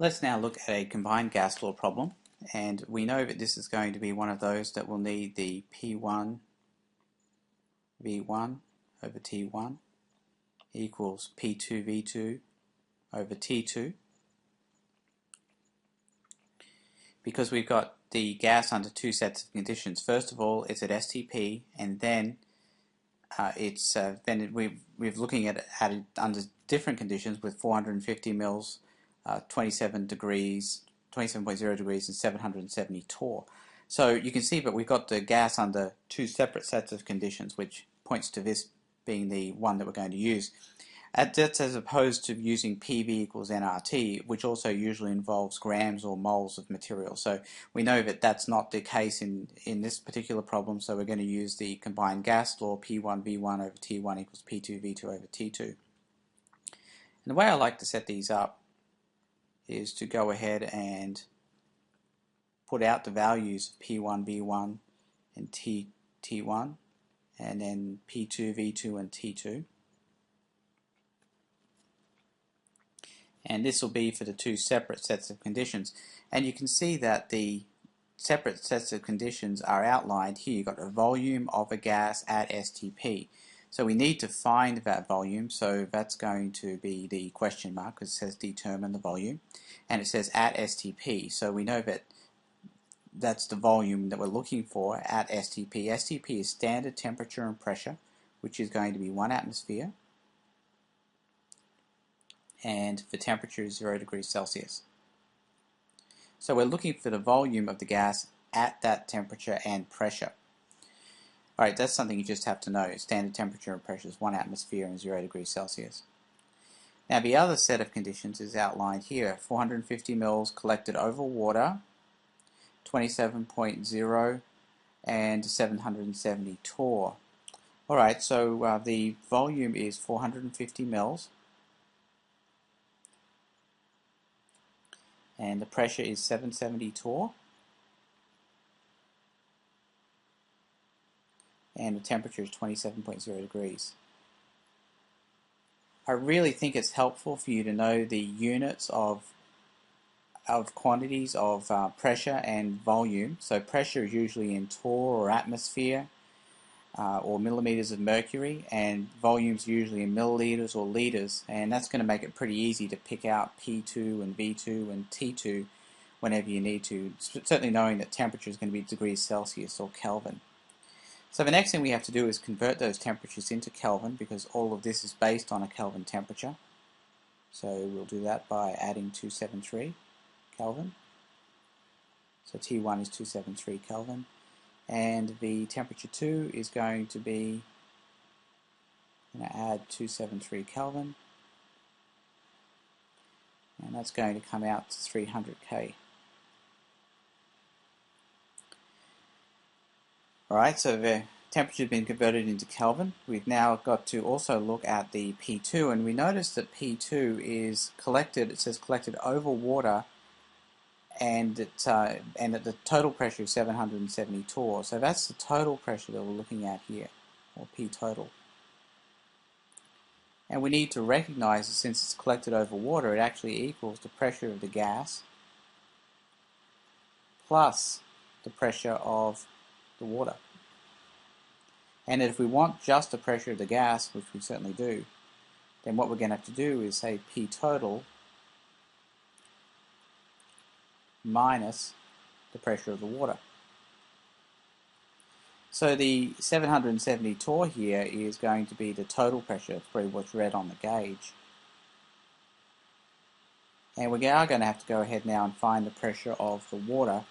Let's now look at a combined gas law problem, and we know that this is going to be one of those that will need the P1 V1 over T1 equals P2 V2 over T2, because we've got the gas under two sets of conditions. First of all, it's at STP, and then we're looking at it under different conditions with 450 mils, 27 degrees, 27.0 degrees, and 770 torr. So you can see that we've got the gas under two separate sets of conditions, which points to this being the one that we're going to use. That's as opposed to using PV equals nRT, which also usually involves grams or moles of material. So we know that that's not the case in this particular problem, so we're going to use the combined gas law, P1V1 over T1 equals P2V2 over T2. And the way I like to set these up is to go ahead and put out the values of P1V1 and T1, and then P2V2 and T2. And this will be for the two separate sets of conditions. And you can see that the separate sets of conditions are outlined here. You've got a volume of a gas at STP. So we need to find that volume, so that's going to be the question mark, because it says determine the volume. And it says at STP, so we know that that's the volume that we're looking for at STP. STP is standard temperature and pressure, which is going to be 1 atmosphere. And the temperature is 0 degrees Celsius. So we're looking for the volume of the gas at that temperature and pressure. Alright, that's something you just have to know. Standard temperature and pressure is 1 atmosphere and 0 degrees Celsius. Now the other set of conditions is outlined here. 450 mils collected over water, 27.0 and 770 torr. Alright, so the volume is 450 mils. And the pressure is 770 torr, and the temperature is 27.0 degrees. I really think it's helpful for you to know the units of quantities of pressure and volume. So pressure is usually in torr or atmosphere or millimeters of mercury, and volumes usually in milliliters or liters, and that's going to make it pretty easy to pick out P2 and V2 and T2 whenever you need to, certainly knowing that temperature is going to be degrees Celsius or Kelvin. So the next thing we have to do is convert those temperatures into Kelvin, because all of this is based on a Kelvin temperature. So we'll do that by adding 273 Kelvin. So T1 is 273 Kelvin. And the temperature 2 is going to be, I'm going to add 273 Kelvin, and that's going to come out to 300 K. Alright, so the temperature has been converted into Kelvin. We've now got to also look at the P2, and we notice that P2 is collected, it says collected over water, and at the total pressure is 770 torr. So that's the total pressure that we're looking at here, or P total. And we need to recognize that since it's collected over water, it actually equals the pressure of the gas plus the pressure of the water. And if we want just the pressure of the gas, which we certainly do, then what we're going to have to do is say P total minus the pressure of the water. So the 770 torr here is going to be the total pressure, it's probably what's read on the gauge. And we are going to have to go ahead now and find the pressure of the water,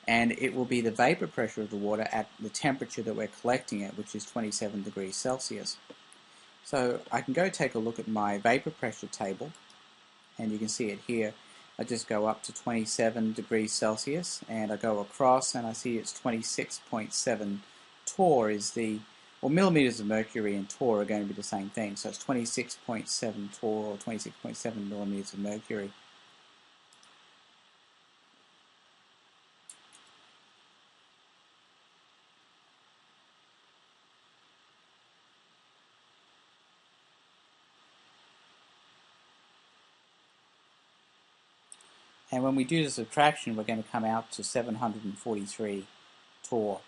and it will be the vapor pressure of the water at the temperature that we're collecting at, which is 27 degrees Celsius. So I can go take a look at my vapor pressure table, and you can see it here. I just go up to 27 degrees Celsius, and I go across, and I see it's 26.7 torr is the, or millimeters of mercury and torr are going to be the same thing. So it's 26.7 torr or 26.7 millimeters of mercury. And when we do the subtraction, we're going to come out to 743 torr.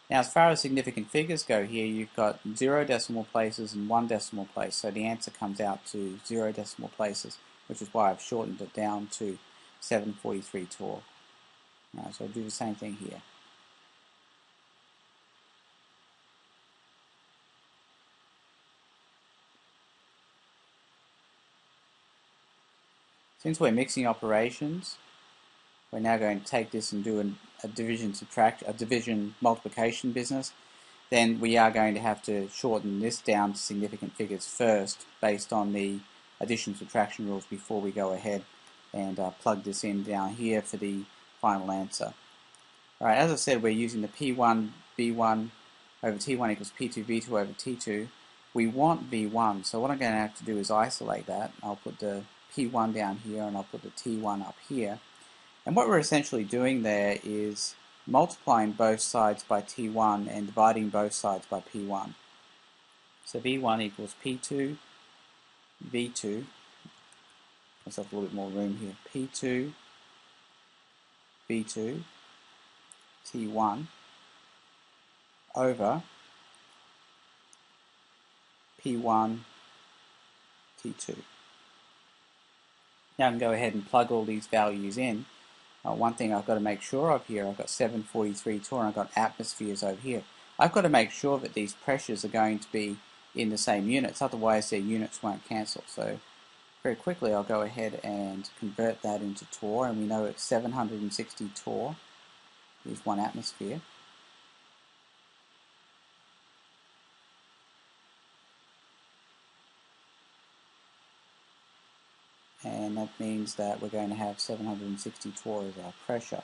Now, as far as significant figures go here, you've got 0 decimal places and 1 decimal place, so the answer comes out to 0 decimal places, which is why I've shortened it down to 743 torr. Right, so I'll do the same thing here. Since we're mixing operations, we're now going to take this and do a division multiplication business. Then we are going to have to shorten this down to significant figures first based on the addition subtraction rules before we go ahead and plug this in down here for the final answer. Alright, as I said, we're using the P1 B1 over T1 equals P2 V2 over T2. We want V1, so what I'm going to have to do is isolate that. I'll put the P1 down here and I'll put the T1 up here. And what we're essentially doing there is multiplying both sides by T1 and dividing both sides by P1. So V1 equals P2 V2. Let's have a little bit more room here. P2 V2 T1 over P1 T2. Now I can go ahead and plug all these values in. One thing I've got to make sure of here, I've got 743 torr and I've got atmospheres over here. I've got to make sure that these pressures are going to be in the same units, otherwise their units won't cancel. So very quickly I'll go ahead and convert that into torr, and we know it's 760 torr is 1 atmosphere. And that means that we're going to have 760 torr as our pressure.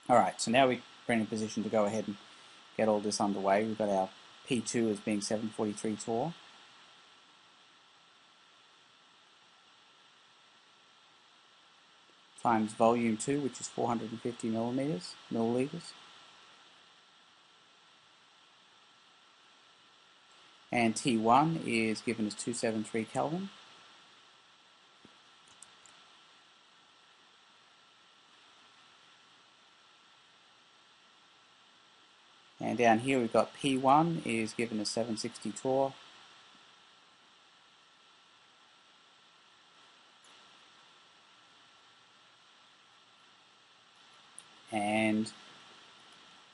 Alright, so now we're in a position to go ahead and get all this underway. We've got our P2 as being 743 torr. Times volume 2, which is 450 milliliters. And T1 is given as 273 Kelvin. And down here we've got P1 is given as 760 torr. And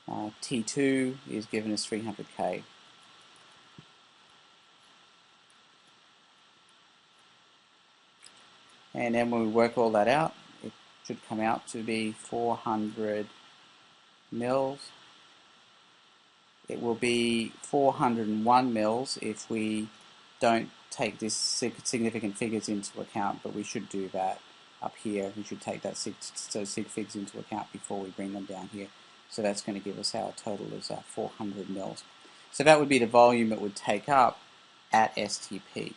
T2 is given as 300 K. And then when we work all that out, it should come out to be 400 mils. It will be 401 mils if we don't take this significant figures into account, but we should do that up here. We should take that those sig figs into account before we bring them down here. So that's going to give us our total as 400 mils. So that would be the volume it would take up at STP.